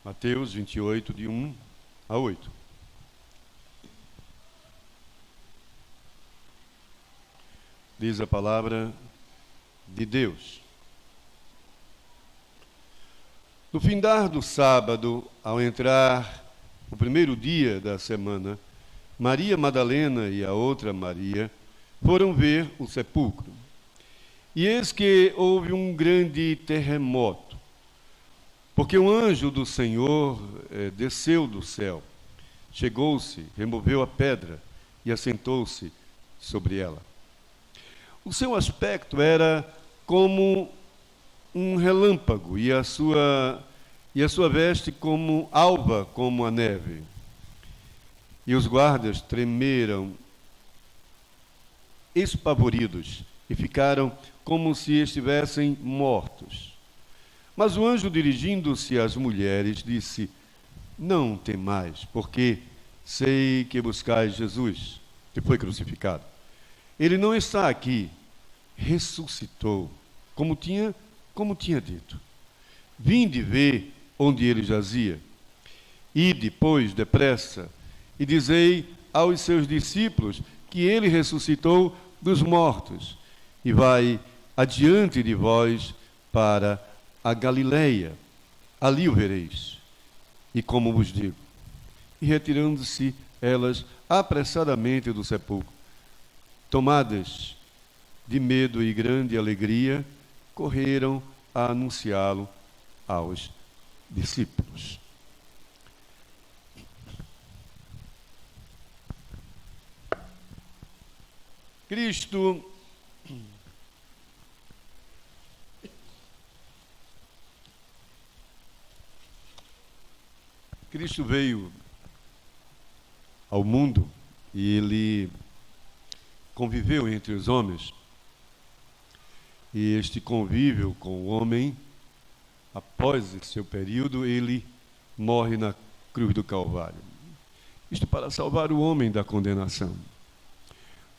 Mateus 28, de 1 a 8. Diz a palavra de Deus. No findar do sábado, ao entrar o primeiro dia da semana, Maria Madalena e a outra Maria foram ver o sepulcro. E eis que houve um grande terremoto, porque um anjo do Senhor desceu do céu, chegou-se, removeu a pedra e assentou-se sobre ela. O seu aspecto era como um relâmpago e a sua veste como alva, como a neve. E os guardas tremeram, espavoridos, e ficaram como se estivessem mortos. Mas o anjo, dirigindo-se às mulheres, disse: não temais, porque sei que buscais Jesus, que foi crucificado. Ele não está aqui, ressuscitou, como tinha dito. Vinde ver onde ele jazia. Ide, pois, depressa, e dizei aos seus discípulos que ele ressuscitou dos mortos, e vai adiante de vós para a Galileia. Ali o vereis. E como vos digo. E retirando-se elas apressadamente do sepulcro, tomadas de medo e grande alegria, correram a anunciá-lo aos discípulos. Cristo veio ao mundo e ele conviveu entre os homens. E este convívio com o homem, após esse seu período, ele morre na cruz do Calvário. Isto para salvar o homem da condenação.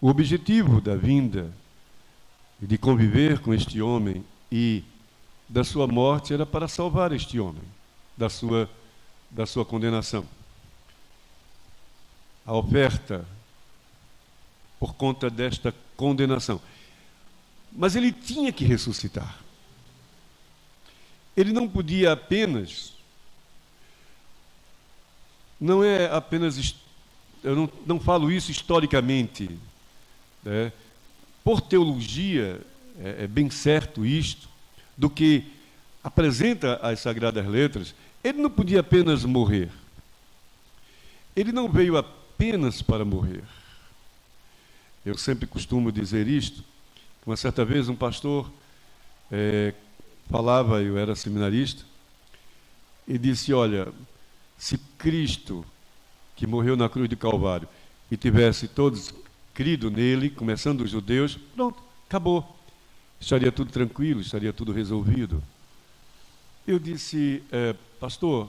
O objetivo da vinda e de conviver com este homem e da sua morte era para salvar este homem da sua condenação. A oferta por conta desta condenação. Mas ele tinha que ressuscitar. Ele não podia apenas, não é apenas, eu não falo isso historicamente, né? Por teologia, é bem certo isto, do que apresenta as Sagradas Letras. Ele não podia apenas morrer. Ele não veio apenas para morrer. Eu sempre costumo dizer isto. Uma certa vez um pastor falava, eu era seminarista, e disse: olha, se Cristo, que morreu na cruz do Calvário, e tivesse todos crido nele, começando os judeus, pronto, acabou. Estaria tudo tranquilo, estaria tudo resolvido. Eu disse: pastor,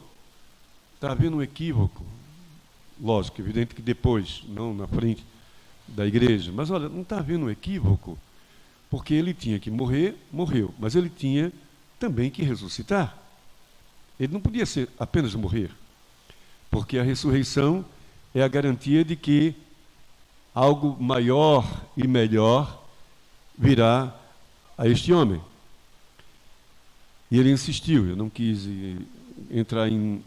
está havendo um equívoco. Lógico, evidente que depois, não na frente da igreja, mas olha, não está havendo um equívoco, porque ele tinha que morrer, morreu, mas ele tinha também que ressuscitar. Ele não podia ser apenas morrer, porque a ressurreição é a garantia de que algo maior e melhor virá a este homem. E ele insistiu. Eu não quis entrar em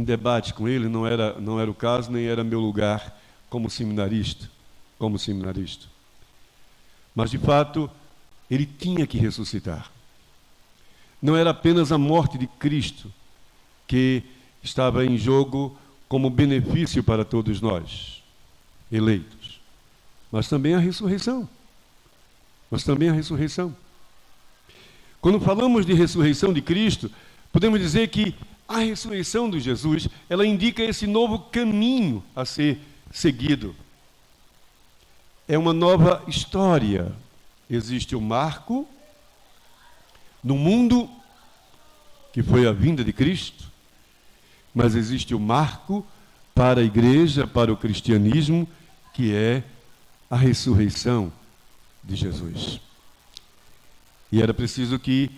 debate com ele, não era o caso, nem era meu lugar como seminarista. Mas, de fato, ele tinha que ressuscitar. Não era apenas a morte de Cristo que estava em jogo como benefício para todos nós, eleitos, mas também a ressurreição. Quando falamos de ressurreição de Cristo, podemos dizer que a ressurreição de Jesus, ela indica esse novo caminho a ser seguido. É uma nova história. Existe um marco no mundo, que foi a vinda de Cristo, mas existe um marco para a igreja, para o cristianismo, que é a ressurreição de Jesus. E era preciso que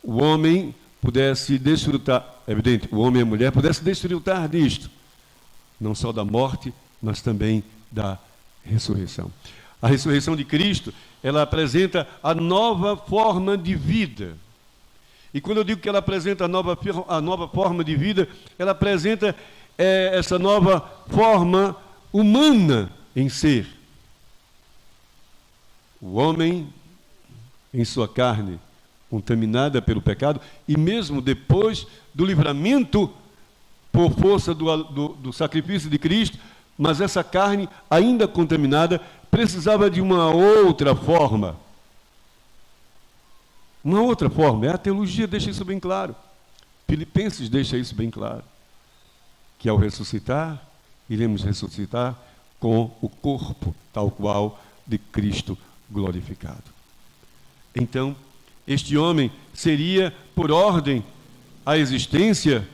o homem pudesse desfrutar, é evidente, o homem e a mulher pudessem desfrutar disto, não só da morte, mas também da ressurreição. A ressurreição de Cristo, ela apresenta a nova forma de vida. E quando eu digo que ela apresenta a nova forma de vida, ela apresenta essa nova forma humana em ser. O homem, em sua carne, contaminada pelo pecado, e mesmo depois do livramento por força do sacrifício de Cristo, mas essa carne, ainda contaminada, precisava de uma outra forma. Uma outra forma. A teologia deixa isso bem claro. Filipenses deixa isso bem claro. Que ao ressuscitar, iremos ressuscitar com o corpo tal qual de Cristo glorificado. Então, este homem seria, por ordem, a existência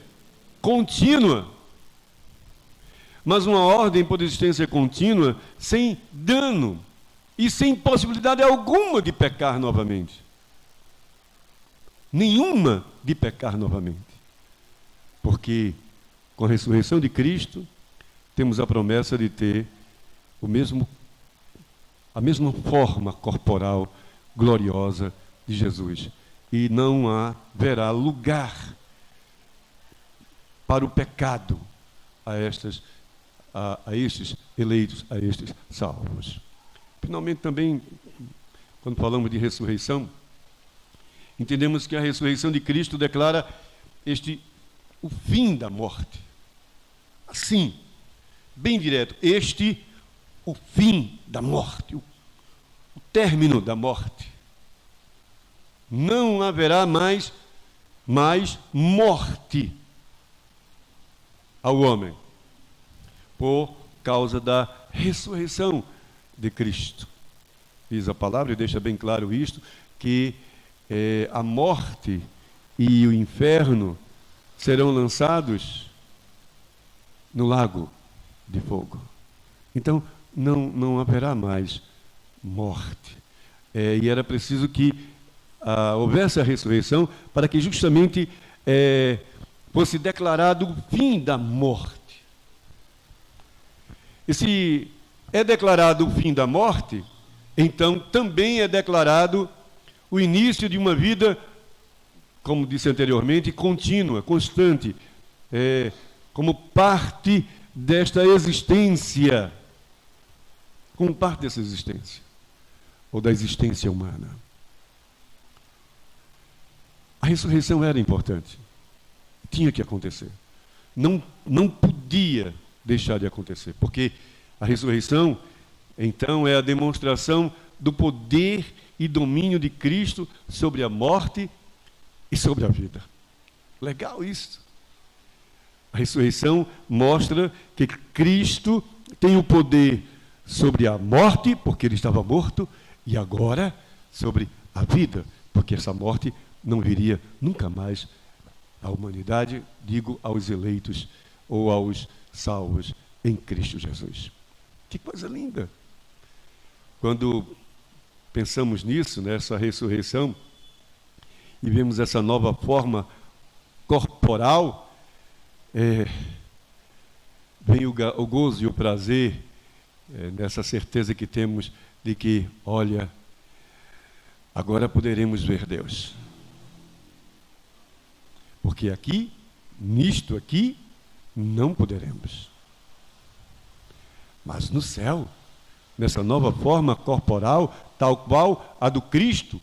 contínua. Mas uma ordem por existência contínua, sem dano e sem possibilidade alguma de pecar novamente. Nenhuma de pecar novamente. Porque com a ressurreição de Cristo, temos a promessa de ter a mesma forma corporal gloriosa de Jesus. E não haverá lugar para o pecado a estes eleitos, a estes salvos. Finalmente, também, quando falamos de ressurreição, entendemos que a ressurreição de Cristo declara o fim da morte. Assim, bem direto, o fim da morte, o término da morte. Não haverá mais morte ao homem, por causa da ressurreição de Cristo. Diz a palavra, e deixa bem claro isto, que a morte e o inferno serão lançados no lago de fogo. Então, não haverá mais morte. E era preciso que houvesse a ressurreição para que justamente fosse declarado o fim da morte. E se é declarado o fim da morte, então também é declarado o início de uma vida, como disse anteriormente, contínua, constante, como parte desta existência, como parte dessa existência, ou da existência humana. A ressurreição era importante, tinha que acontecer, não podia deixar de acontecer, porque a ressurreição, então, é a demonstração do poder e domínio de Cristo sobre a morte e sobre a vida. Legal isso. A ressurreição mostra que Cristo tem o poder sobre a morte, porque ele estava morto, e agora sobre a vida, porque essa morte não viria nunca mais à humanidade, digo aos eleitos ou aos salvos em Cristo Jesus. Que coisa linda! Quando pensamos nisso, nessa ressurreição, e vemos essa nova forma corporal, vem o gozo e o prazer nessa certeza que temos de que, olha, agora poderemos ver Deus. Porque aqui, nisto aqui, não poderemos. Mas no céu, nessa nova forma corporal, tal qual a do Cristo,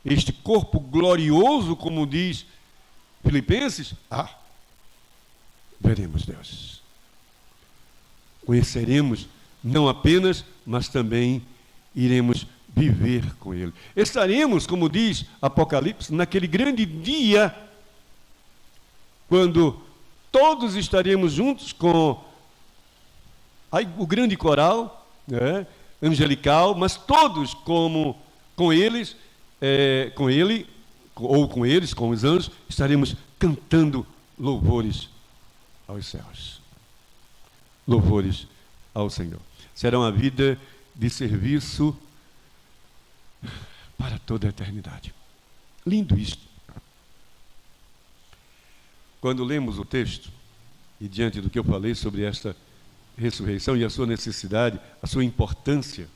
este corpo glorioso, como diz Filipenses, veremos Deus. Conheceremos não apenas, mas também iremos viver com Ele. Estaremos, como diz Apocalipse, naquele grande dia, quando todos estaremos juntos com o grande coral, angelical, mas todos com eles, com os anjos, estaremos cantando louvores aos céus. Louvores ao Senhor. Será uma vida de serviço para toda a eternidade. Lindo isto. Quando lemos o texto, e diante do que eu falei sobre esta ressurreição e a sua necessidade, a sua importância,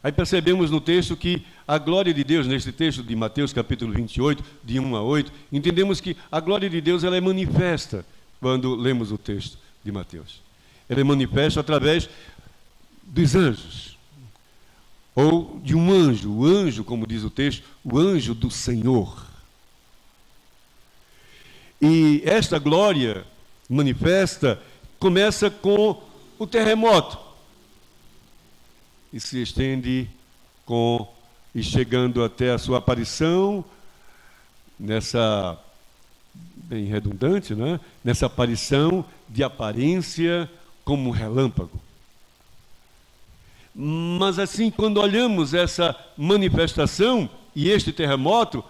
aí percebemos no texto que a glória de Deus, neste texto de Mateus capítulo 28, de 1 a 8, entendemos que a glória de Deus ela é manifesta quando lemos o texto de Mateus. Ela é manifesta através dos anjos, ou de um anjo, o anjo, como diz o texto, o anjo do Senhor. E esta glória manifesta começa com o terremoto e se estende e chegando até a sua aparição, nessa, bem redundante, né? Nessa aparição de aparência como um relâmpago. Mas assim, quando olhamos essa manifestação e este terremoto,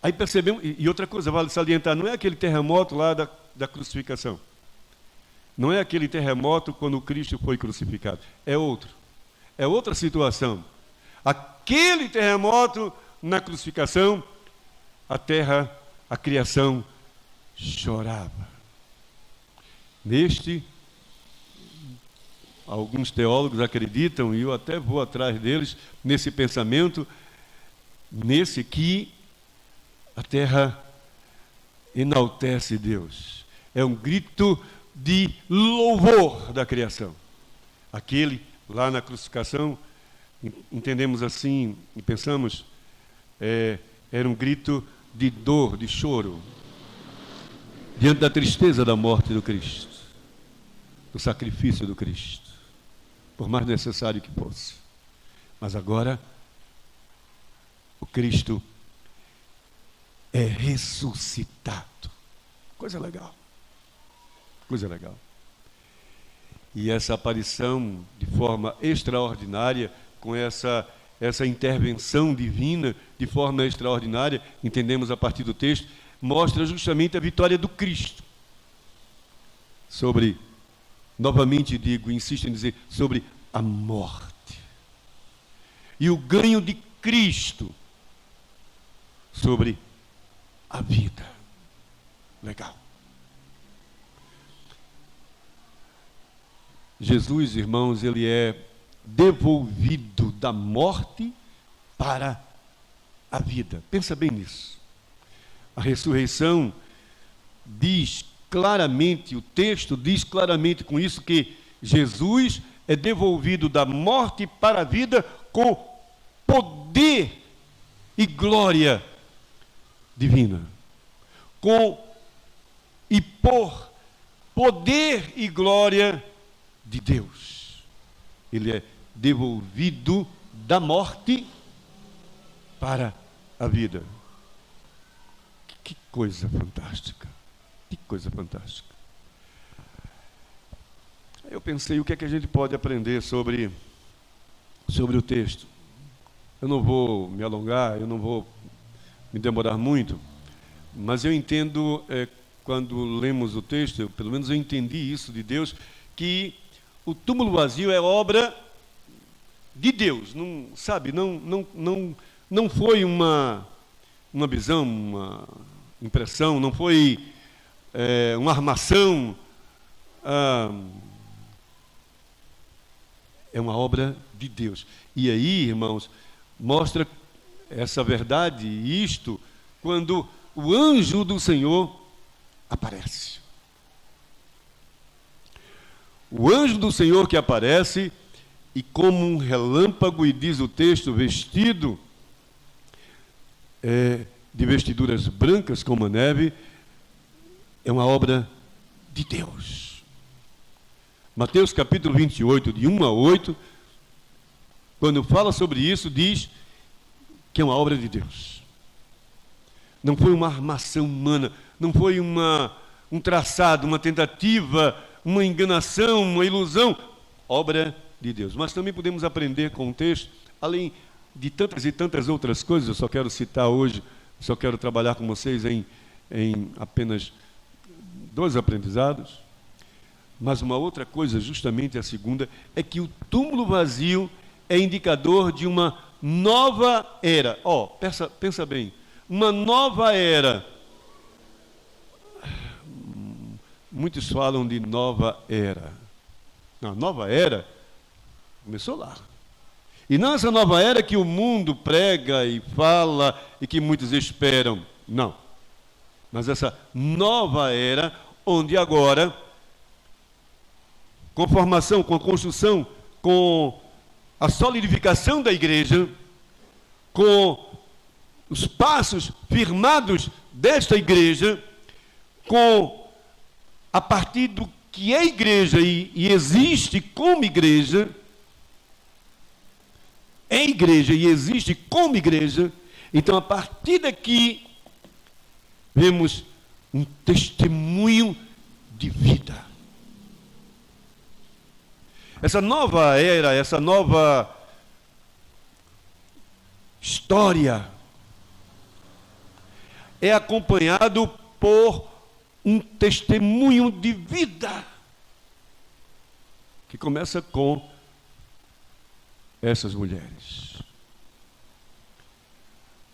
aí percebemos, e outra coisa, vale salientar, não é aquele terremoto lá da crucificação. Não é aquele terremoto quando Cristo foi crucificado. É outro. É outra situação. Aquele terremoto na crucificação, a terra, a criação chorava. Neste, alguns teólogos acreditam, e eu até vou atrás deles, nesse pensamento, nesse que a terra enaltece Deus. É um grito de louvor da criação. Aquele lá na crucificação, entendemos assim e pensamos, era um grito de dor, de choro, diante da tristeza da morte do Cristo, do sacrifício do Cristo, por mais necessário que fosse. Mas agora, o Cristo é ressuscitado. Coisa legal. Coisa legal. E essa aparição de forma extraordinária, com essa intervenção divina de forma extraordinária, entendemos a partir do texto, mostra justamente a vitória do Cristo sobre, novamente digo, insisto em dizer, sobre a morte. E o ganho de Cristo sobre a vida. Legal. Jesus, irmãos, ele é devolvido da morte para a vida. Pensa bem nisso. A ressurreição diz claramente, o texto diz claramente com isso que Jesus é devolvido da morte para a vida com poder e glória divina. Por poder e glória de Deus. Ele é devolvido da morte para a vida. Que coisa fantástica. Que coisa fantástica. Eu pensei, o que é que a gente pode aprender sobre o texto? Eu não vou me alongar, eu não vou me demorar muito, mas eu entendo, quando lemos o texto, pelo menos eu entendi isso de Deus, que o túmulo vazio é obra de Deus, não, sabe? Não foi uma visão, uma impressão, não foi uma armação, é uma obra de Deus. E aí, irmãos, mostra essa verdade, isto, quando o anjo do Senhor aparece. O anjo do Senhor que aparece, e como um relâmpago, e diz o texto, vestido de vestiduras brancas como a neve, é uma obra de Deus. Mateus capítulo 28, de 1 a 8, quando fala sobre isso, diz que é uma obra de Deus. Não foi uma armação humana, não foi um traçado, uma tentativa, uma enganação, uma ilusão, obra de Deus. Mas também podemos aprender com o texto, além de tantas e tantas outras coisas, eu só quero citar hoje, só quero trabalhar com vocês em apenas 2 aprendizados. Mas uma outra coisa, justamente a segunda, é que o túmulo vazio é indicador de uma nova era. Pensa bem, uma nova era. muitos falam de nova era. Não, nova era começou lá. E não essa nova era que o mundo prega e fala e que muitos esperam. Não. Mas essa nova era, onde agora, com formação, com construção, com a solidificação da igreja, com os passos firmados desta igreja, com a partir do que é igreja e existe como igreja, é igreja e existe como igreja, então a partir daqui vemos um testemunho de vida. Essa nova era, essa nova história é acompanhado por um testemunho de vida que começa com essas mulheres.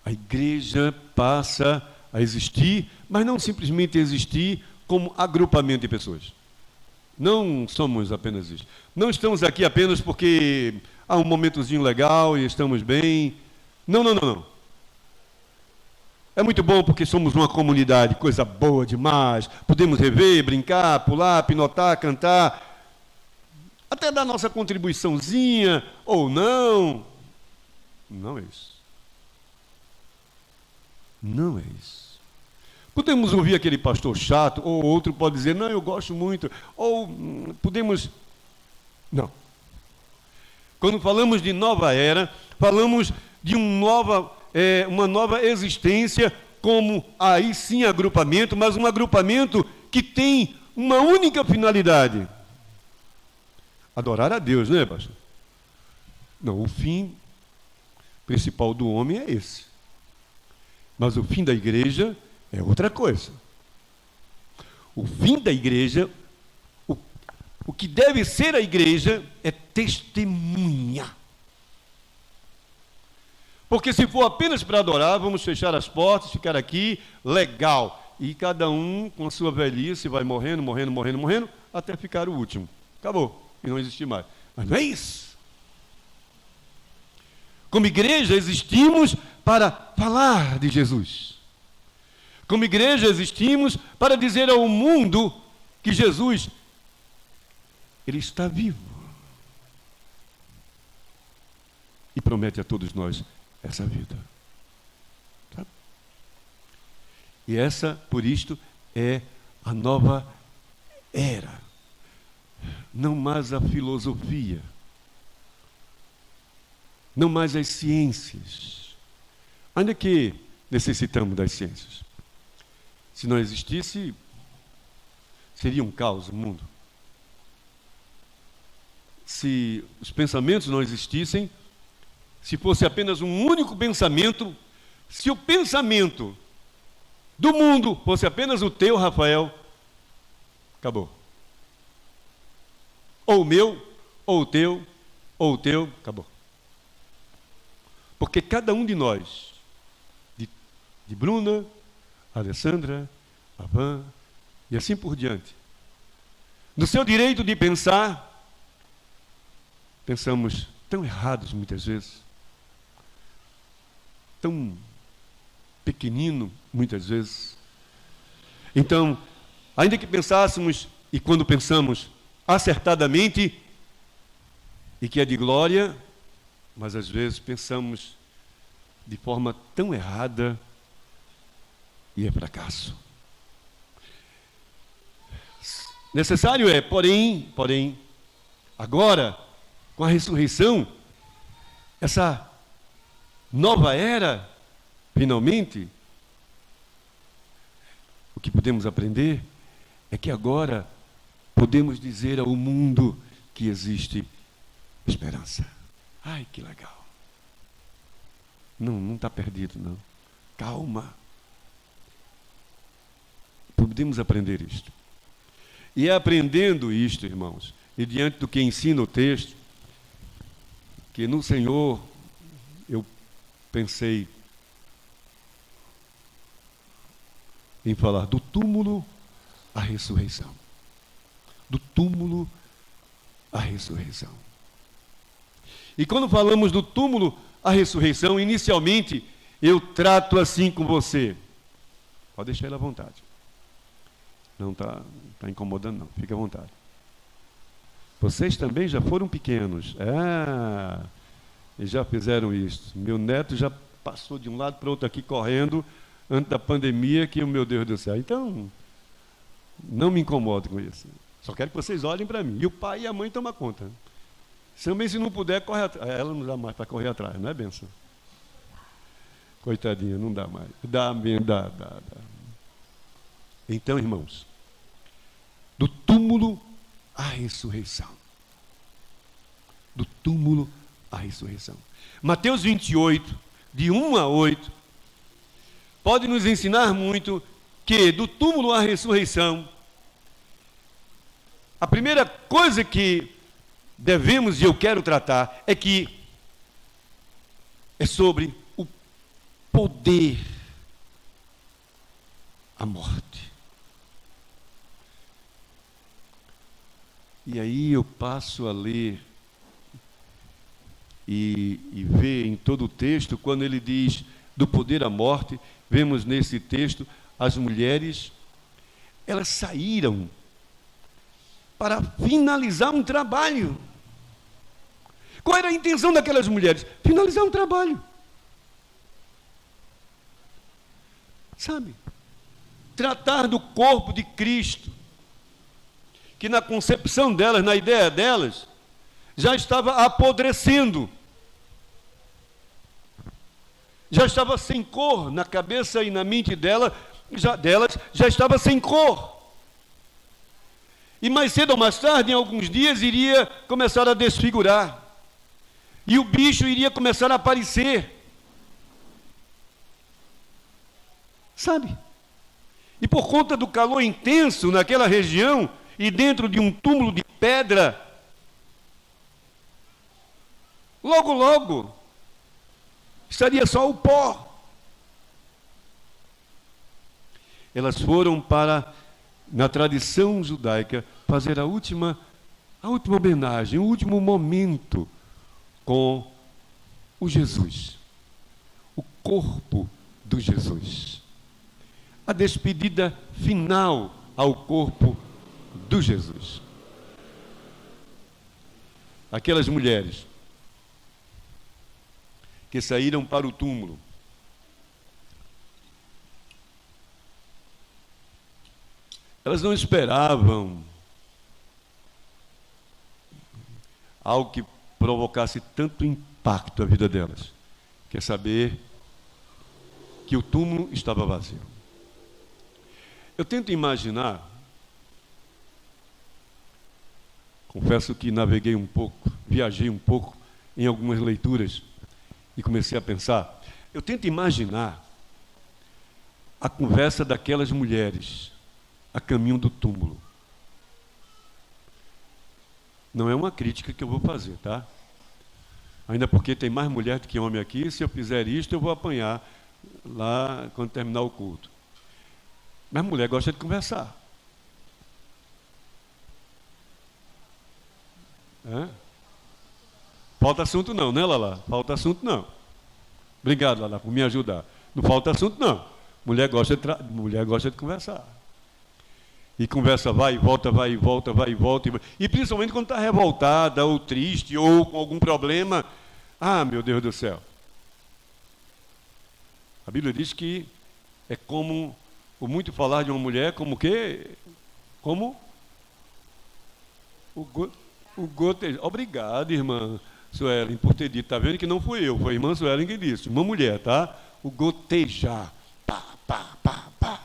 A igreja passa a existir, mas não simplesmente existir como agrupamento de pessoas. Não somos apenas isso. Não estamos aqui apenas porque há um momentozinho legal e estamos bem. Não. É muito bom porque somos uma comunidade, coisa boa demais. Podemos rever, brincar, pular, pinotar, cantar, até dar nossa contribuiçãozinha, ou não. Não é isso. Não é isso. Podemos ouvir aquele pastor chato, ou outro pode dizer, não, eu gosto muito, ou podemos... Não. Quando falamos de nova era, falamos de uma nova existência, como aí sim agrupamento, mas um agrupamento que tem uma única finalidade: adorar a Deus, não é, pastor? Não, o fim principal do homem é esse. Mas o fim da igreja é outra coisa. O fim da igreja, o que deve ser a igreja é testemunha. Porque se for apenas para adorar, vamos fechar as portas, ficar aqui, legal. E cada um com a sua velhice vai morrendo, até ficar o último. Acabou. E não existir mais. Mas não é isso. Como igreja existimos para falar de Jesus. Como igreja existimos para dizer ao mundo que Jesus, Ele está vivo. E promete a todos nós essa vida. Tá? E essa, por isto, é a nova era. Não mais a filosofia, não mais as ciências, ainda que necessitamos das ciências. Se não existisse, seria um caos o mundo. Se os pensamentos não existissem, se fosse apenas um único pensamento, se o pensamento do mundo fosse apenas o teu, Rafael, acabou. Ou o meu, ou o teu, acabou. Porque cada um de nós, de Bruna, Alessandra, Avan, e assim por diante, no seu direito de pensar, pensamos tão errados muitas vezes, tão pequenino muitas vezes. Então, ainda que pensássemos, e quando pensamos acertadamente, e que é de glória, mas às vezes pensamos de forma tão errada e é fracasso. Necessário é, porém, agora, com a ressurreição, essa nova era, finalmente, o que podemos aprender é que agora podemos dizer ao mundo que existe esperança. Ai, que legal. Não está perdido, não. Calma. Podemos aprender isto. E é aprendendo isto, irmãos, e diante do que ensina o texto, que no Senhor eu pensei em falar do túmulo à ressurreição. do túmulo à ressurreição. E quando falamos do túmulo à ressurreição, inicialmente eu trato assim com você. Pode deixar ele à vontade. Não está incomodando, não. Fique à vontade. Vocês também já foram pequenos. E já fizeram isso. Meu neto já passou de um lado para o outro aqui correndo antes da pandemia, que, meu Deus do céu. Então, não me incomodo com isso. Só quero que vocês olhem para mim. E o pai e a mãe tomam conta. Também, se não puder, corre atrás. Ela não dá mais para correr atrás, não é, benção? Coitadinha, não dá mais. Dá. Então, irmãos, do túmulo à ressurreição. Do túmulo à ressurreição. Mateus 28, de 1 a 8, pode nos ensinar muito que do túmulo à ressurreição, a primeira coisa que devemos e eu quero tratar é que é sobre o poder à morte. E aí eu passo a ler e ver em todo o texto, quando ele diz do poder à morte, vemos nesse texto as mulheres, elas saíram para finalizar um trabalho. Qual era a intenção daquelas mulheres? Finalizar um trabalho. Sabe? Tratar do corpo de Cristo, que na concepção delas, na ideia delas, já estava apodrecendo. Já estava sem cor na cabeça e na mente delas já estava sem cor. E mais cedo ou mais tarde, em alguns dias, iria começar a desfigurar. E o bicho iria começar a aparecer. Sabe? E por conta do calor intenso naquela região, e dentro de um túmulo de pedra, logo, logo, estaria só o pó. Elas foram para, na tradição judaica, fazer a última homenagem, o último momento com o Jesus, o corpo do Jesus. A despedida final ao corpo do Jesus. Aquelas mulheres que saíram para o túmulo, elas não esperavam algo que provocasse tanto impacto à vida delas. Quer saber que o túmulo estava vazio. Eu tento imaginar, confesso que naveguei um pouco, viajei um pouco em algumas leituras e comecei a pensar. Eu tento imaginar a conversa daquelas mulheres a caminho do túmulo. Não é uma crítica que eu vou fazer, tá? Ainda porque tem mais mulher do que homem aqui, se eu fizer isto eu vou apanhar lá quando terminar o culto. Mas mulher gosta de conversar. Falta assunto não, né, Lala? Falta assunto não. Obrigado, Lala, por me ajudar. Não falta assunto não. Mulher gosta de conversar. E conversa vai e volta, vai e volta, vai e volta. E principalmente quando está revoltada, ou triste, ou com algum problema. Ah, meu Deus do céu. A Bíblia diz que é como o muito falar de uma mulher, como o quê? Como? O gotejar. Obrigado, irmã Suelen, por ter dito. Está vendo que não fui eu, foi a irmã Suelen que disse. Uma mulher, tá? O gotejar. Pá, pá, pá, pá.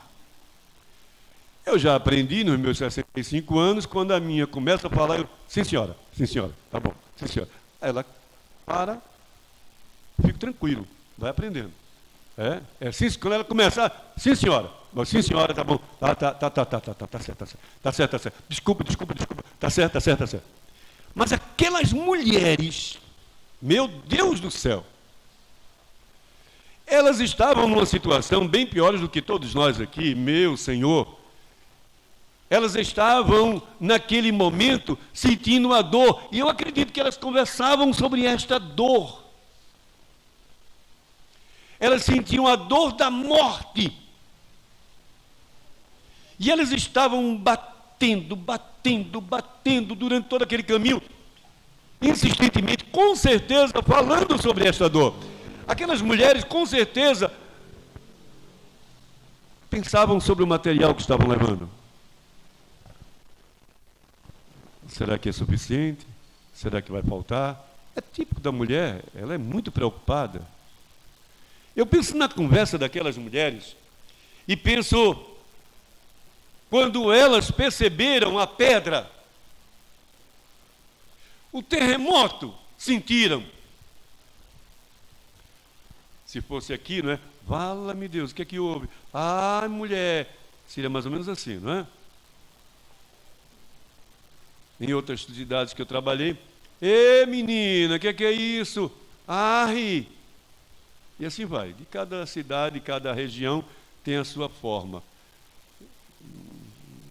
Eu já aprendi nos meus 65 anos, quando a minha começa a falar, sim senhora, tá bom, sim senhora. Ela para, fico tranquilo, vai aprendendo. Sim, quando ela começa, sim senhora, tá bom, tá certo, desculpa, tá certo. Mas aquelas mulheres, meu Deus do céu, elas estavam numa situação bem pior do que todos nós aqui, meu Senhor. Elas estavam, naquele momento, sentindo a dor. E eu acredito que elas conversavam sobre esta dor. Elas sentiam a dor da morte. E elas estavam batendo durante todo aquele caminho, insistentemente, com certeza, falando sobre esta dor. Aquelas mulheres, com certeza, pensavam sobre o material que estavam levando. Será que é suficiente? Será que vai faltar? É típico da mulher, ela é muito preocupada. Eu penso na conversa daquelas mulheres e penso quando elas perceberam a pedra, o terremoto, sentiram. Se fosse aqui, não é? Vala-me Deus, o que é que houve? Ah, mulher, seria mais ou menos assim, não é? Em outras cidades que eu trabalhei, ê menina, o que é isso? Arre! E assim vai, de cada cidade, de cada região tem a sua forma.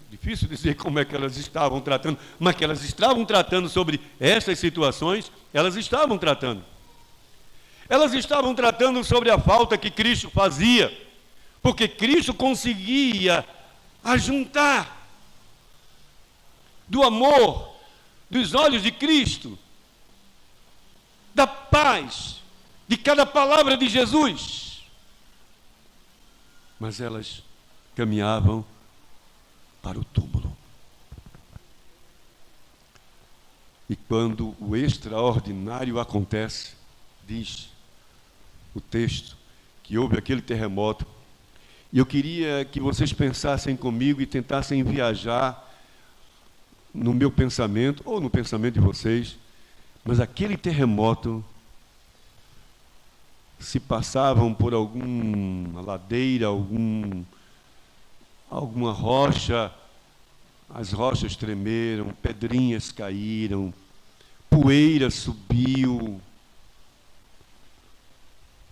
Difícil dizer como é que elas estavam tratando, mas que elas estavam tratando sobre essas situações, elas estavam tratando. Elas estavam tratando sobre a falta que Cristo fazia, porque Cristo conseguia ajuntar do amor, dos olhos de Cristo, da paz, de cada palavra de Jesus. Mas elas caminhavam para o túmulo. E quando o extraordinário acontece, diz o texto, que houve aquele terremoto, e eu queria que vocês pensassem comigo e tentassem viajar no meu pensamento, ou no pensamento de vocês, mas aquele terremoto, se passavam por alguma ladeira, alguma rocha, as rochas tremeram, pedrinhas caíram, poeira subiu.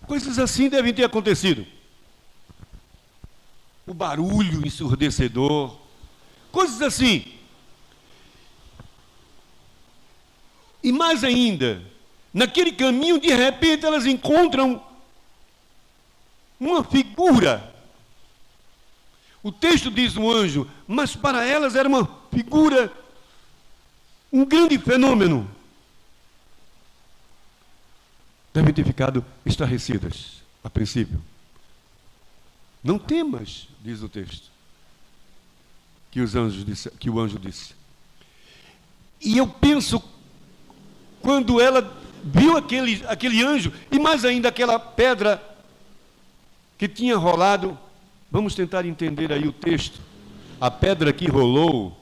Coisas assim devem ter acontecido. O barulho ensurdecedor, coisas assim. E mais ainda, naquele caminho, de repente, elas encontram uma figura. O texto diz um anjo, mas para elas era uma figura, um grande fenômeno. Devem ter ficado estarrecidas, a princípio. Não temas, diz o texto, que o anjo disse. E eu penso, quando ela viu aquele anjo, e mais ainda aquela pedra que tinha rolado, vamos tentar entender aí o texto. A pedra que rolou,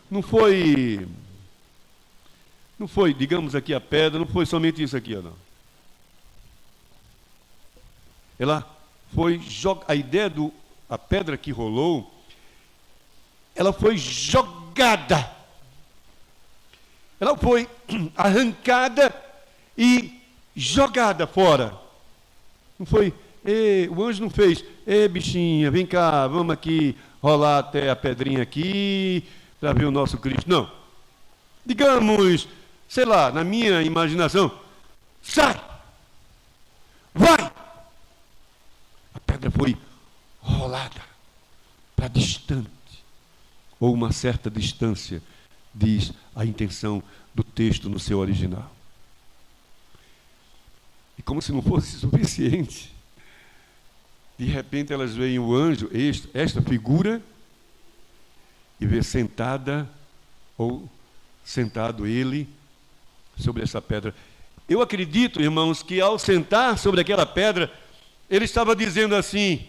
não foi, digamos aqui a pedra, não foi somente isso aqui, não. Ela foi, a ideia a pedra que rolou, ela foi jogada. Ela foi arrancada e jogada fora. Não foi, o anjo não fez, bichinha, vem cá, vamos aqui rolar até a pedrinha aqui, para ver o nosso Cristo. Não. Digamos, sei lá, na minha imaginação, sai! Vai! A pedra foi rolada para distante, ou uma certa distância, diz a intenção do texto no seu original. E como se não fosse suficiente, de repente elas veem o anjo, esta figura, e vê sentado ele sobre essa pedra. Eu acredito, irmãos, que ao sentar sobre aquela pedra, ele estava dizendo assim: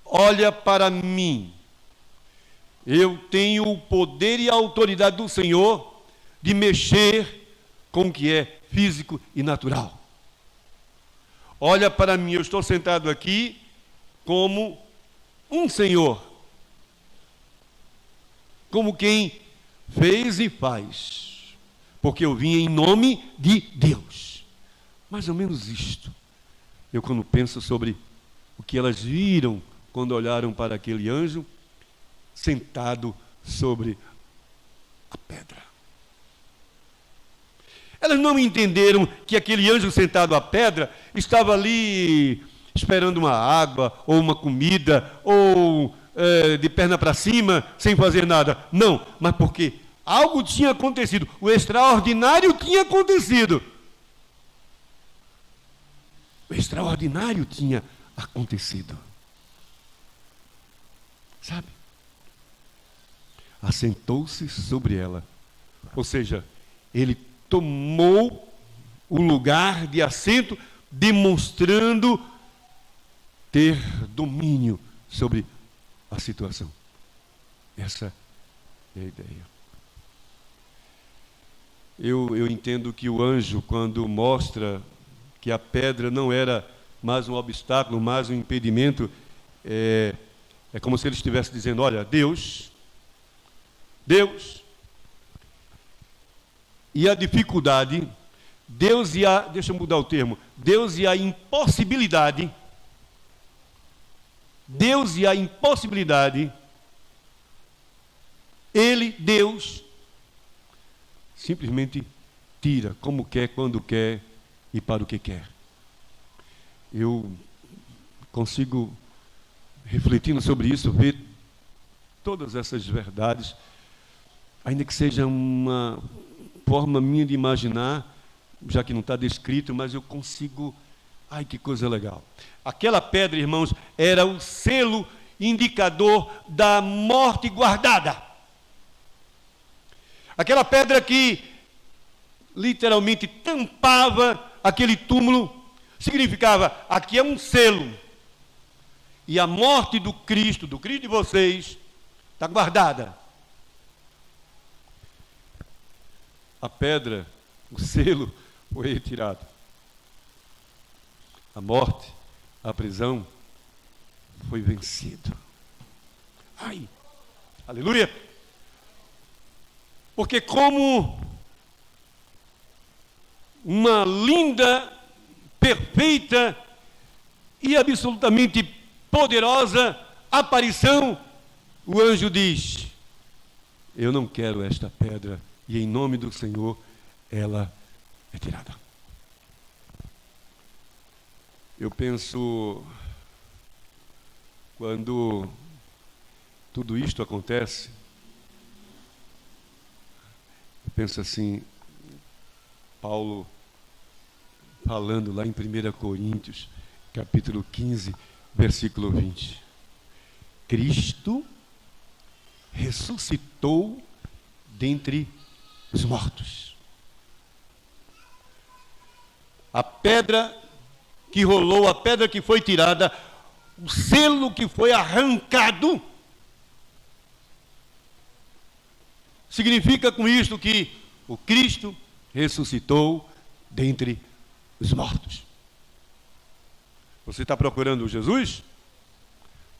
olha para mim, eu tenho o poder e a autoridade do Senhor de mexer com o que é físico e natural. Olha para mim, eu estou sentado aqui como um Senhor, como quem fez e faz, porque eu vim em nome de Deus. Mais ou menos isto. Eu, quando penso sobre o que elas viram quando olharam para aquele anjo sentado sobre a pedra. Elas não entenderam que aquele anjo sentado à pedra estava ali esperando uma água, ou uma comida, ou de perna para cima, sem fazer nada. Não, mas porque algo tinha acontecido, o extraordinário tinha acontecido. O extraordinário tinha acontecido. Sabe? Assentou-se sobre ela. Ou seja, ele tomou o lugar de assento, demonstrando ter domínio sobre a situação. Essa é a ideia. Eu entendo que o anjo, quando mostra que a pedra não era mais um obstáculo, mais um impedimento, é como se ele estivesse dizendo: olha, Deus, e a dificuldade, deixa eu mudar o termo, Deus e a impossibilidade, ele, Deus, simplesmente tira, como quer, quando quer e para o que quer. Eu consigo, refletindo sobre isso, ver todas essas verdades, ainda que seja uma forma minha de imaginar, já que não está descrito, mas eu consigo. Ai, que coisa legal. Aquela pedra, irmãos, era o selo indicador da morte guardada. Aquela pedra que literalmente tampava aquele túmulo, significava: aqui é um selo. E a morte do Cristo de vocês, está guardada. A pedra, o selo, foi retirado. A morte, a prisão, foi vencido. Ai, aleluia! Porque como uma linda, perfeita e absolutamente poderosa aparição, o anjo diz: eu não quero esta pedra, e em nome do Senhor ela é tirada. Eu penso, quando tudo isto acontece, eu penso assim, Paulo falando lá em 1 Coríntios, capítulo 15, versículo 20. Cristo ressuscitou dentre os mortos. A pedra que rolou, a pedra que foi tirada, o selo que foi arrancado, significa com isto que o Cristo ressuscitou dentre os mortos. Você está procurando Jesus?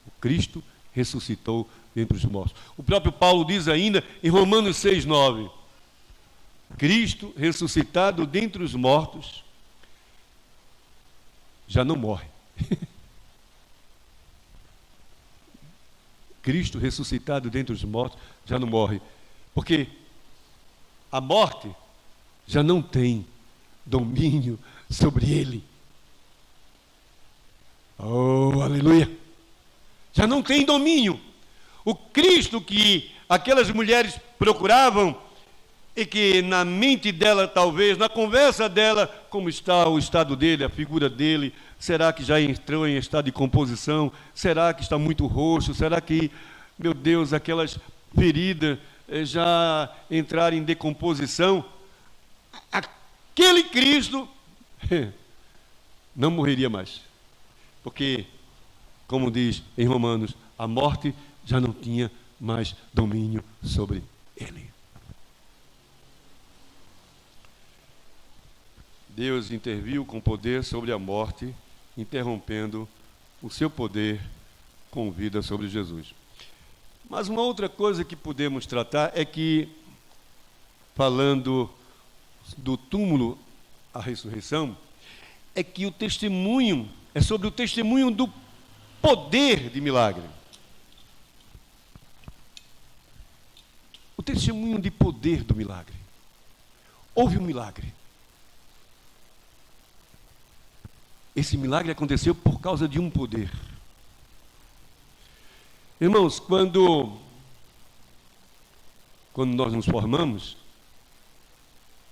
O Cristo ressuscitou dentre os mortos. O próprio Paulo diz ainda em Romanos 6,9: Cristo ressuscitado dentre os mortos já não morre. Cristo ressuscitado dentre os mortos já não morre. Porque a morte já não tem domínio sobre ele. Oh, aleluia! Já não tem domínio. O Cristo que aquelas mulheres procuravam, e que na mente dela, talvez, na conversa dela, como está o estado dele, a figura dele, será que já entrou em estado de composição? Será que está muito roxo? Será que, meu Deus, aquelas feridas já entraram em decomposição? Aquele Cristo não morreria mais. Porque, como diz em Romanos, a morte já não tinha mais domínio sobre ele. Deus interviu com poder sobre a morte, interrompendo o seu poder com vida sobre Jesus. Mas uma outra coisa que podemos tratar é que, falando do túmulo à ressurreição, é que o testemunho, é sobre o testemunho do poder de milagre. testemunho de poder do milagre. Houve um milagre. Esse milagre aconteceu por causa de um poder. Irmãos, quando nós nos formamos,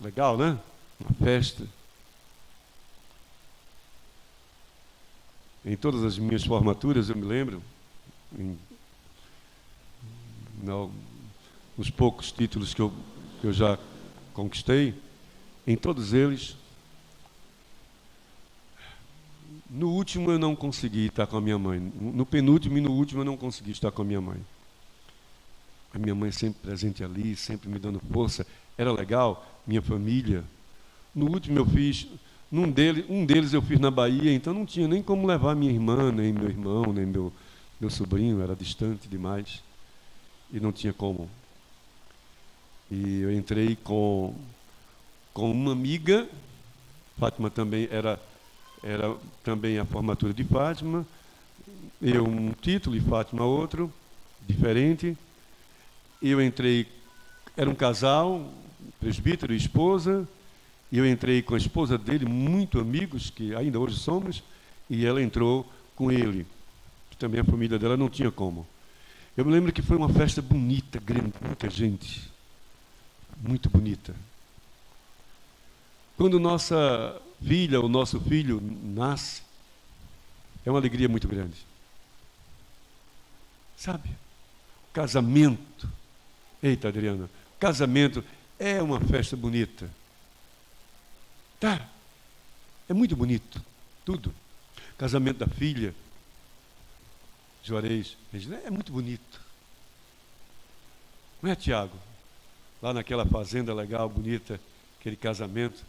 legal, né? Uma festa. Em todas as minhas formaturas, eu me lembro, nos poucos títulos que eu já conquistei, em todos eles, no último eu não consegui estar com a minha mãe. No penúltimo e no último eu não consegui estar com a minha mãe. A minha mãe sempre presente ali, sempre me dando força. Era legal, minha família. No último eu fiz, um deles eu fiz na Bahia, então não tinha nem como levar minha irmã, nem meu irmão, nem meu sobrinho, era distante demais. E não tinha como. E eu entrei com uma amiga, Fátima também era também a formatura de Fátima, eu um título e Fátima outro, diferente. Eu entrei, era um casal, presbítero e esposa, e eu entrei com a esposa dele, muito amigos, que ainda hoje somos, e ela entrou com ele. Também a família dela não tinha como. Eu me lembro que foi uma festa bonita, grande, muita gente, muito bonita. Quando nossa filha ou nosso filho nasce, é uma alegria muito grande. Sabe? Casamento. Eita, Adriana, casamento é uma festa bonita. Tá? É muito bonito, tudo. Casamento da filha, Juarez, é muito bonito. Não é, Tiago? Lá naquela fazenda legal, bonita, aquele casamento.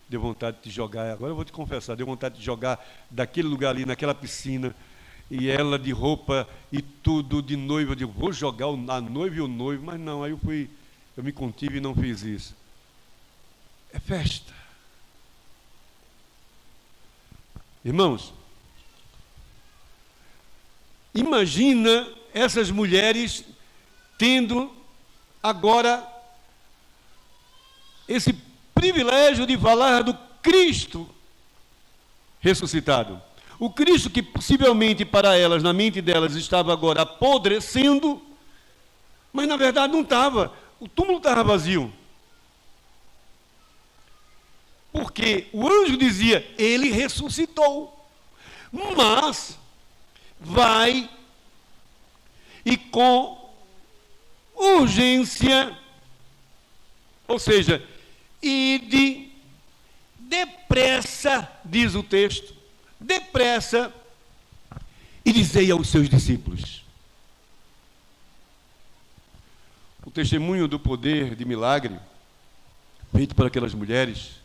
Deu vontade de jogar, agora eu vou te confessar, deu vontade de jogar daquele lugar ali, naquela piscina, e ela de roupa e tudo de noiva, eu digo, vou jogar a noiva e o noivo, mas não, aí eu me contive e não fiz isso. É festa. Irmãos, imagina essas mulheres tendo agora esse privilégio de falar do Cristo ressuscitado. O Cristo que possivelmente para elas, na mente delas, estava agora apodrecendo, mas na verdade não estava. O túmulo estava vazio. Porque o anjo dizia, ele ressuscitou. Mas vai e com urgência, ou seja, ide depressa, diz o texto, depressa, e dizei aos seus discípulos. O testemunho do poder de milagre feito por aquelas mulheres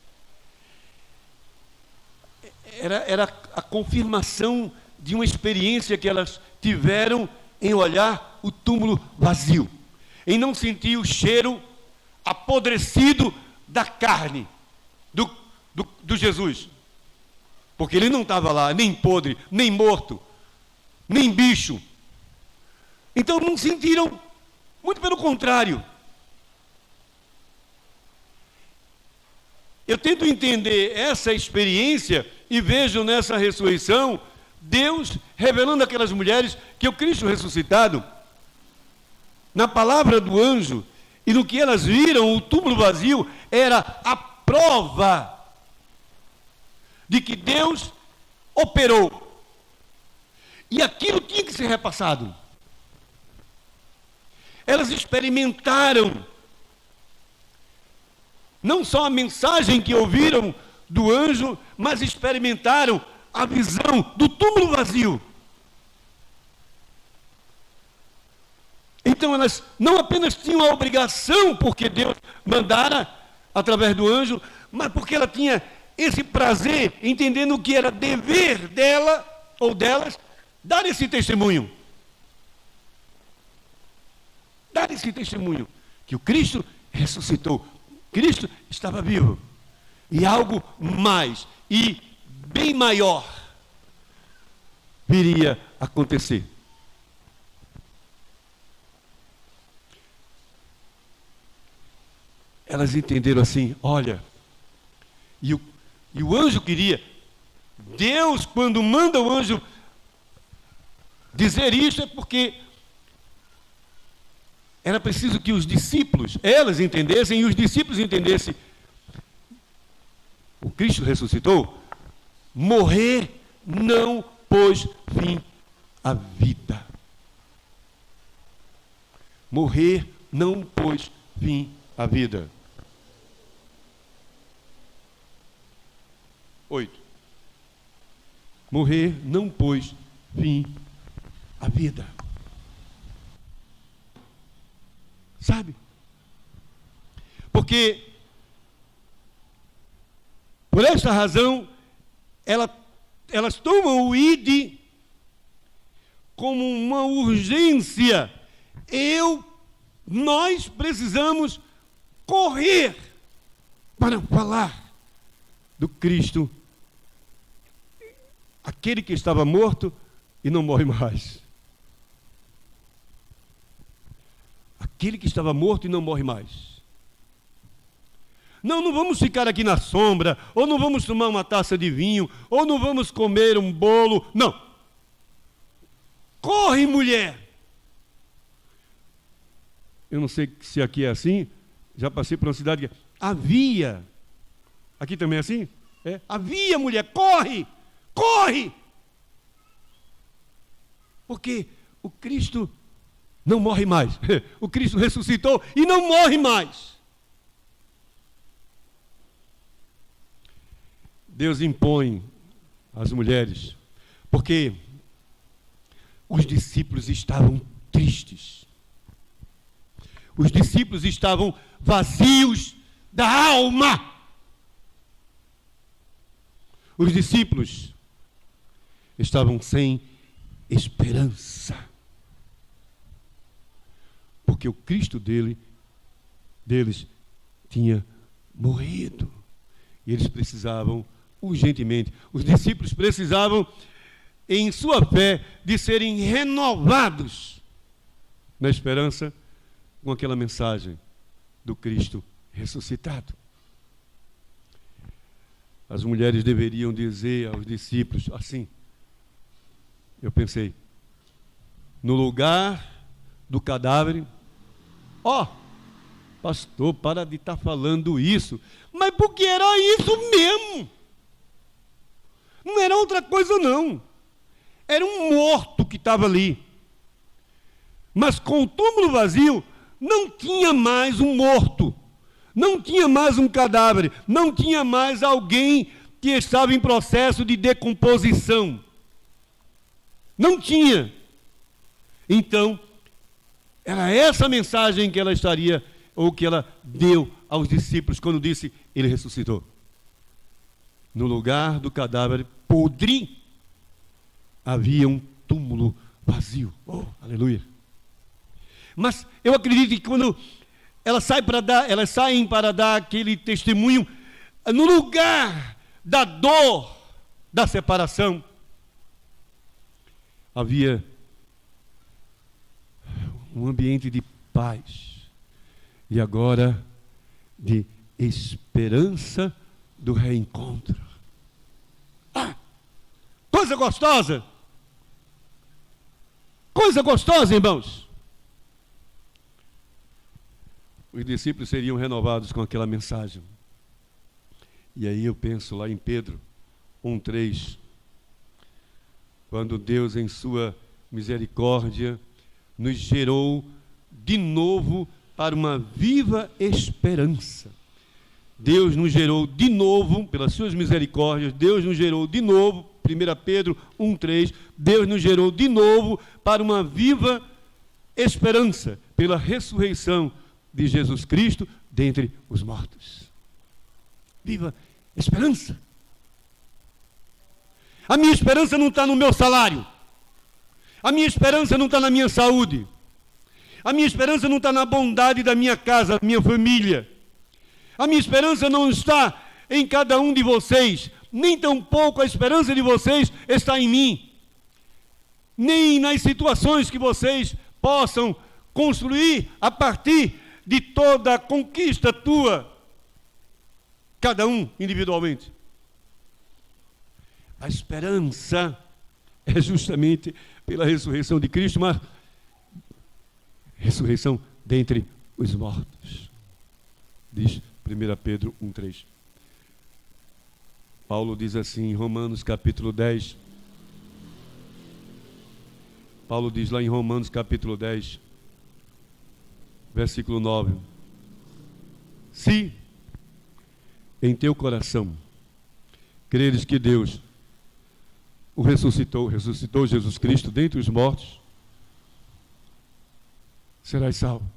era a confirmação de uma experiência que elas tiveram em olhar o túmulo vazio, em não sentir o cheiro apodrecido da carne do Jesus, porque ele não estava lá, nem podre, nem morto, nem bicho. Então não sentiram, muito pelo contrário. Eu tento entender essa experiência e vejo nessa ressurreição Deus revelando àquelas mulheres que o Cristo ressuscitado, na palavra do anjo e no que elas viram, o túmulo vazio, era a prova de que Deus operou. E aquilo tinha que ser repassado. Elas experimentaram não só a mensagem que ouviram do anjo, mas experimentaram a visão do túmulo vazio. Então elas não apenas tinham a obrigação, porque Deus mandara através do anjo, mas porque ela tinha esse prazer, entendendo que era dever dela ou delas, dar esse testemunho. Dar esse testemunho, que o Cristo ressuscitou, Cristo estava vivo, e algo mais, e bem maior, viria a acontecer. elas entenderam assim, olha, e o anjo queria, Deus quando manda o anjo dizer isso é porque era preciso que os discípulos, elas entendessem e os discípulos entendessem, o Cristo ressuscitou, morrer não pôs fim à vida. Morrer não pôs fim à vida. 8. Morrer não pôs fim à vida. Sabe? Porque, por esta razão, elas tomam o ID como uma urgência. Nós precisamos correr para falar do Cristo, aquele que estava morto e não morre mais. Aquele que estava morto e não morre mais. Não vamos ficar aqui na sombra, ou não vamos tomar uma taça de vinho, ou não vamos comer um bolo. Não. Corre, mulher. Eu não sei se aqui é assim, já passei por uma cidade que havia. Aqui também é assim? É. Havia, mulher, corre! Corre! Porque o Cristo não morre mais. O Cristo ressuscitou e não morre mais. Deus impõe às mulheres, porque os discípulos estavam tristes. Os discípulos estavam vazios da alma. Os discípulos estavam sem esperança. Porque o Cristo deles tinha morrido. E eles precisavam urgentemente, os discípulos precisavam, em sua fé, de serem renovados na esperança com aquela mensagem do Cristo ressuscitado. As mulheres deveriam dizer aos discípulos assim, eu pensei, no lugar do cadáver, pastor, para de estar falando isso, mas porque era isso mesmo, não era outra coisa não, era um morto que estava ali, mas com o túmulo vazio, não tinha mais um morto, não tinha mais um cadáver, não tinha mais alguém que estava em processo de decomposição, não tinha. Então, era essa mensagem que ela estaria, ou que ela deu aos discípulos, quando disse, ele ressuscitou. No lugar do cadáver podre, havia um túmulo vazio. Oh, aleluia. Mas eu acredito que quando elas saem para dar aquele testemunho, no lugar da dor, da separação, havia um ambiente de paz e agora de esperança do reencontro. Coisa gostosa! Coisa gostosa, irmãos! Os discípulos seriam renovados com aquela mensagem. E aí eu penso lá em Pedro 1:3, quando Deus, em sua misericórdia, nos gerou de novo para uma viva esperança. Deus nos gerou de novo, pelas suas misericórdias, Deus nos gerou de novo, 1 Pedro 1:3, Deus nos gerou de novo para uma viva esperança, pela ressurreição de Jesus Cristo dentre os mortos. Viva esperança! A minha esperança não está no meu salário, a minha esperança não está na minha saúde, a minha esperança não está na bondade da minha casa, da minha família, a minha esperança não está em cada um de vocês, nem tampouco a esperança de vocês está em mim, nem nas situações que vocês possam construir a partir de toda a conquista tua, cada um individualmente. A esperança é justamente pela ressurreição de Cristo, mas ressurreição dentre os mortos, diz 1 Pedro 1,3. Paulo diz assim em Romanos capítulo 10, Paulo diz lá em Romanos capítulo 10, versículo 9: se em teu coração creres que Deus o ressuscitou Jesus Cristo dentre os mortos, serás salvo.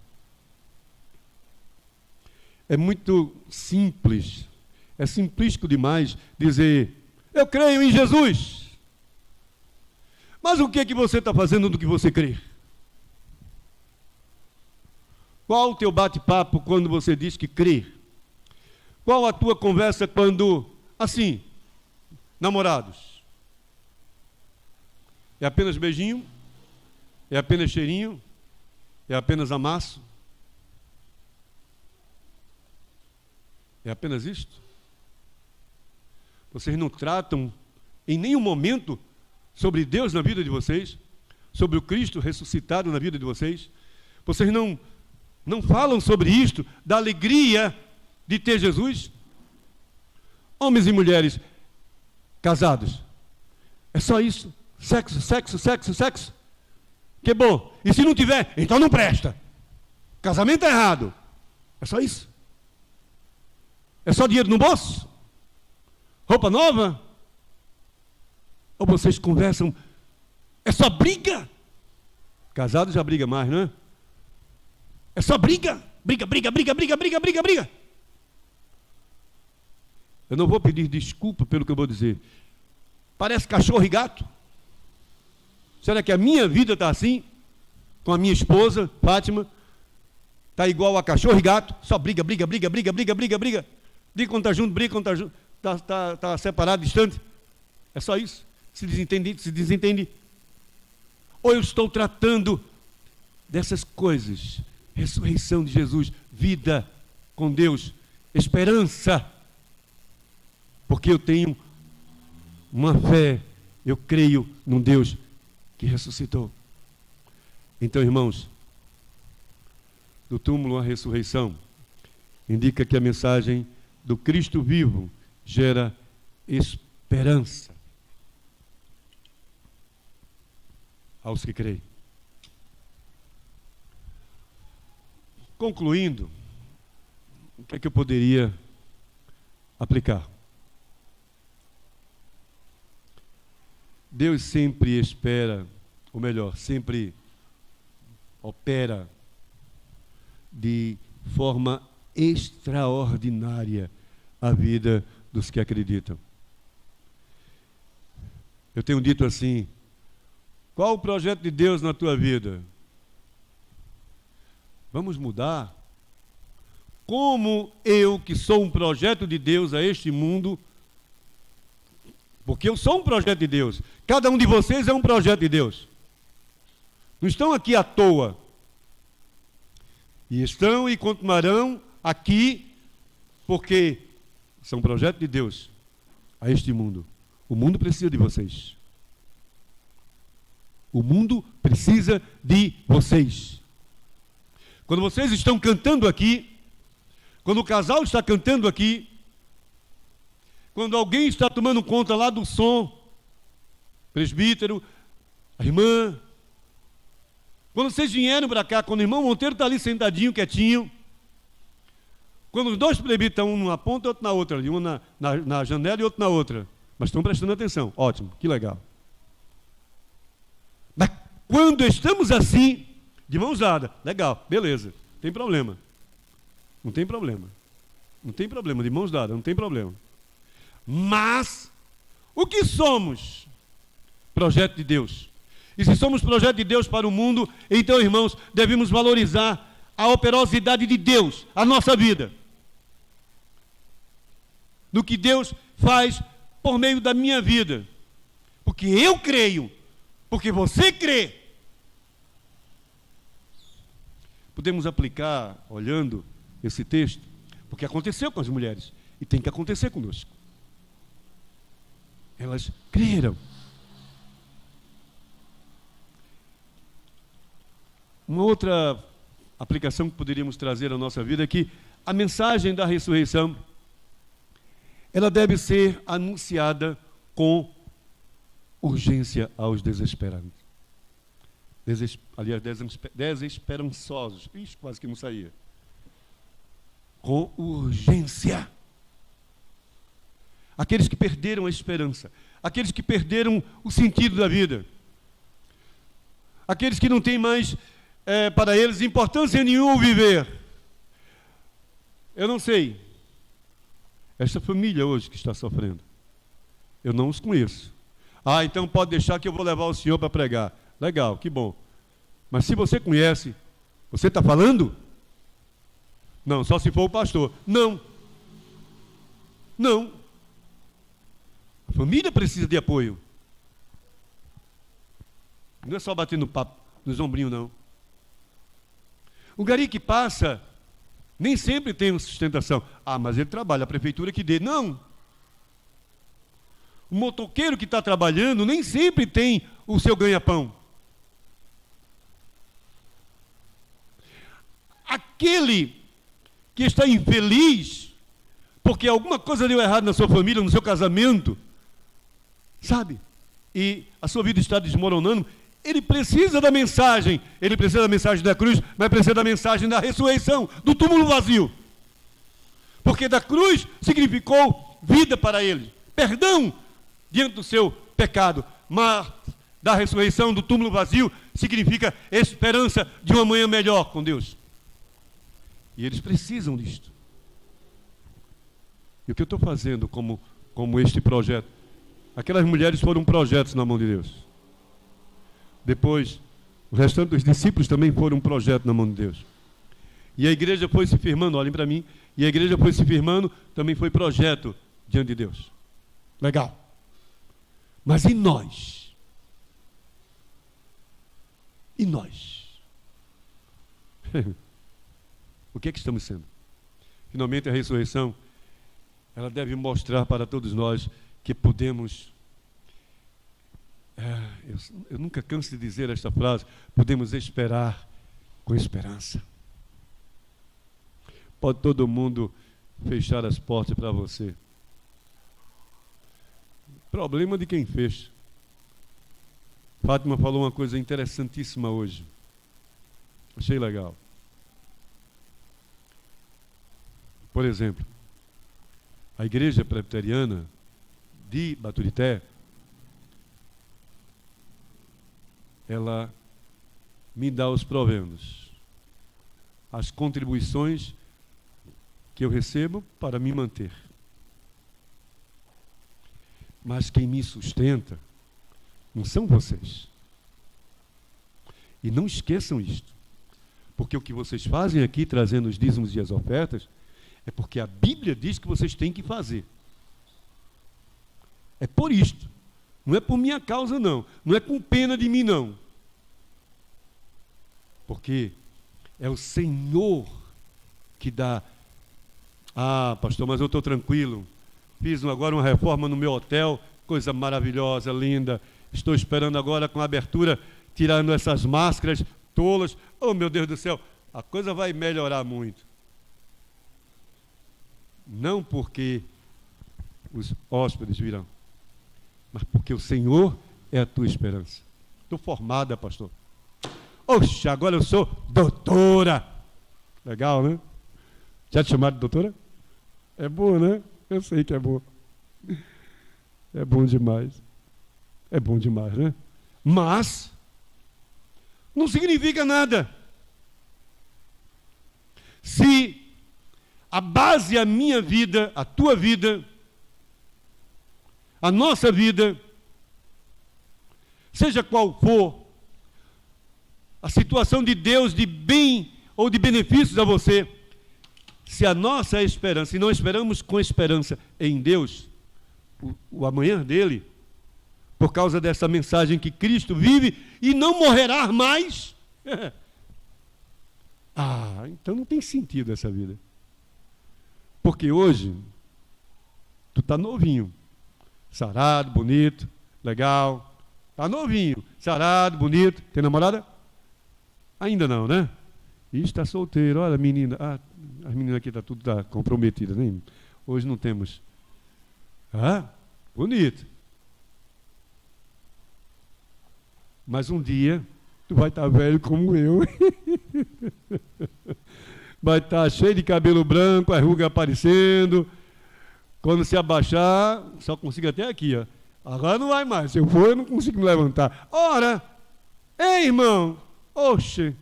É muito simples, é simplístico demais dizer, eu creio em Jesus. Mas o que é que você está fazendo do que você crê? Qual o teu bate-papo quando você diz que crê? Qual a tua conversa quando, assim, namorados? É apenas beijinho? É apenas cheirinho? É apenas amasso? É apenas isto? Vocês não tratam em nenhum momento sobre Deus na vida de vocês? Sobre o Cristo ressuscitado na vida de vocês? Vocês não falam sobre isto, da alegria de ter Jesus? Homens e mulheres casados, é só isso? Sexo, sexo, sexo, sexo? Que bom. E se não tiver, então não presta. Casamento é errado. É só isso? É só dinheiro no bolso? Roupa nova? Ou vocês conversam, é só briga? Casado já briga mais, não é? É só briga? Briga, briga, briga, briga, briga, briga, briga. Eu não vou pedir desculpa pelo que eu vou dizer. Parece cachorro e gato. Será que a minha vida está assim? Com a minha esposa, Fátima? Está igual a cachorro e gato? Só briga, briga, briga, briga, briga, briga, briga. Briga quando está junto, briga quando está junto. Está separado, distante. É só isso. Se desentende. Ou eu estou tratando dessas coisas. Ressurreição de Jesus, vida com Deus, esperança. Porque eu tenho uma fé, eu creio num Deus que ressuscitou. Então, irmãos, do túmulo à ressurreição, indica que a mensagem do Cristo vivo gera esperança aos que creem. Concluindo, o que é que eu poderia aplicar? Deus sempre espera, ou melhor, sempre opera de forma extraordinária a vida dos que acreditam. Eu tenho dito assim, qual o projeto de Deus na tua vida? Vamos mudar? Como eu, que sou um projeto de Deus a este mundo, porque eu sou um projeto de Deus, cada um de vocês é um projeto de Deus. Não estão aqui à toa. E estão e continuarão aqui, porque são projeto de Deus a este mundo. O mundo precisa de vocês. O mundo precisa de vocês. Quando vocês estão cantando aqui, quando o casal está cantando aqui, quando alguém está tomando conta lá do som, presbítero, a irmã, quando vocês vieram para cá, quando o irmão Monteiro está ali sentadinho, quietinho, quando os dois presbíteros estão um numa ponta e outro na outra, ali, um na janela e outro na outra, mas estão prestando atenção, ótimo, que legal. Mas quando estamos assim, de mãos dadas, legal, beleza, não tem problema. Não tem problema. Não tem problema, de mãos dadas, não tem problema. Mas, o que somos? Projeto de Deus. E se somos projeto de Deus para o mundo, então, irmãos, devemos valorizar a operosidade de Deus, a nossa vida. Do que Deus faz por meio da minha vida. Porque eu creio, porque você crê. podemos aplicar olhando esse texto? Porque aconteceu com as mulheres e tem que acontecer conosco. Elas creram. Uma outra aplicação que poderíamos trazer à nossa vida é que a mensagem da ressurreição, ela deve ser anunciada com urgência aos desesperados. Desesperançosos. Ixi, quase que não saía. Com urgência. Aqueles que perderam a esperança. Aqueles que perderam o sentido da vida. Aqueles que não têm mais, para eles, importância nenhuma o viver. Eu não sei. Esta família hoje que está sofrendo, eu não os conheço. Ah, então pode deixar que eu vou levar o senhor para pregar. Legal, que bom. Mas se você conhece, você está falando? Não, só se for o pastor. Não. Não. A família precisa de apoio. Não é só bater no papo, nos ombrinhos, não. O gari que passa, nem sempre tem uma sustentação. Ah, mas ele trabalha, a prefeitura que dê. Não. O motoqueiro que está trabalhando nem sempre tem o seu ganha-pão. Aquele que está infeliz porque alguma coisa deu errado na sua família, no seu casamento, sabe? E a sua vida está desmoronando, ele precisa da mensagem da cruz, mas precisa da mensagem da ressurreição, do túmulo vazio. Porque da cruz significou vida para ele, perdão diante do seu pecado, mas da ressurreição, do túmulo vazio, significa esperança de uma manhã melhor com Deus. E eles precisam disto. E o que eu estou fazendo como este projeto? Aquelas mulheres foram projetos na mão de Deus. Depois, o restante dos discípulos também foram um projeto na mão de Deus. E a igreja foi se firmando, olhem para mim, e a igreja foi se firmando, também foi projeto diante de Deus. Legal. Mas e nós? E nós? O que é que estamos sendo? Finalmente a ressurreição, ela deve mostrar para todos nós que podemos, eu nunca canso de dizer esta frase, podemos esperar com esperança. Pode todo mundo fechar as portas para você. Problema de quem fecha. Fátima falou uma coisa interessantíssima hoje. Achei legal. Por exemplo, a igreja presbiteriana de Baturité, ela me dá os proventos, as contribuições que eu recebo para me manter. Mas quem me sustenta não são vocês. E não esqueçam isto, porque o que vocês fazem aqui, trazendo os dízimos e as ofertas, é porque a Bíblia diz que vocês têm que fazer. É por isto. Não é por minha causa, não. Não é com pena de mim, não. Porque é o Senhor que dá. Ah, pastor, mas eu estou tranquilo. Fiz agora uma reforma no meu hotel, coisa maravilhosa, linda. Estou esperando agora com a abertura, tirando essas máscaras tolas. Oh, meu Deus do céu, a coisa vai melhorar muito. Não porque os hóspedes virão, mas porque o Senhor é a tua esperança. Estou formada, pastor. Oxe, agora eu sou doutora. Legal, né? Já te chamaram de doutora? É boa, né? Eu sei que é boa. É bom demais. É bom demais, né? Mas não significa nada. Se a base é a minha vida, a tua vida, a nossa vida, seja qual for a situação de Deus, de bem ou de benefícios a você, se a nossa esperança, e não esperamos com esperança em Deus, o amanhã dele, por causa dessa mensagem que Cristo vive e não morrerá mais, Ah, então não tem sentido essa vida. Porque hoje, tu tá novinho, sarado, bonito, legal, tá novinho, sarado, bonito, tem namorada? Ainda não, né? E está solteiro, olha a menina, as meninas aqui tá tudo comprometida, né? Hoje não temos. Ah, bonito. Mas um dia, tu vai estar velho como eu. Vai estar cheio de cabelo branco, a ruga aparecendo. Quando se abaixar, só consigo até aqui, ó. Agora não vai mais. Se eu for, eu não consigo me levantar. Ora! Ei, irmão! Oxe!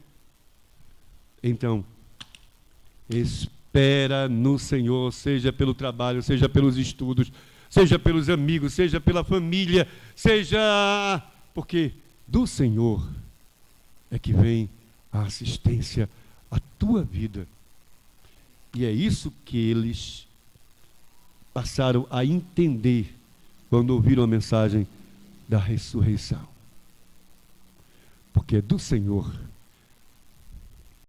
Então, espera no Senhor, seja pelo trabalho, seja pelos estudos, seja pelos amigos, seja pela família, seja... Porque do Senhor é que vem a assistência à tua vida. E é isso que eles passaram a entender quando ouviram a mensagem da ressurreição. Porque é do Senhor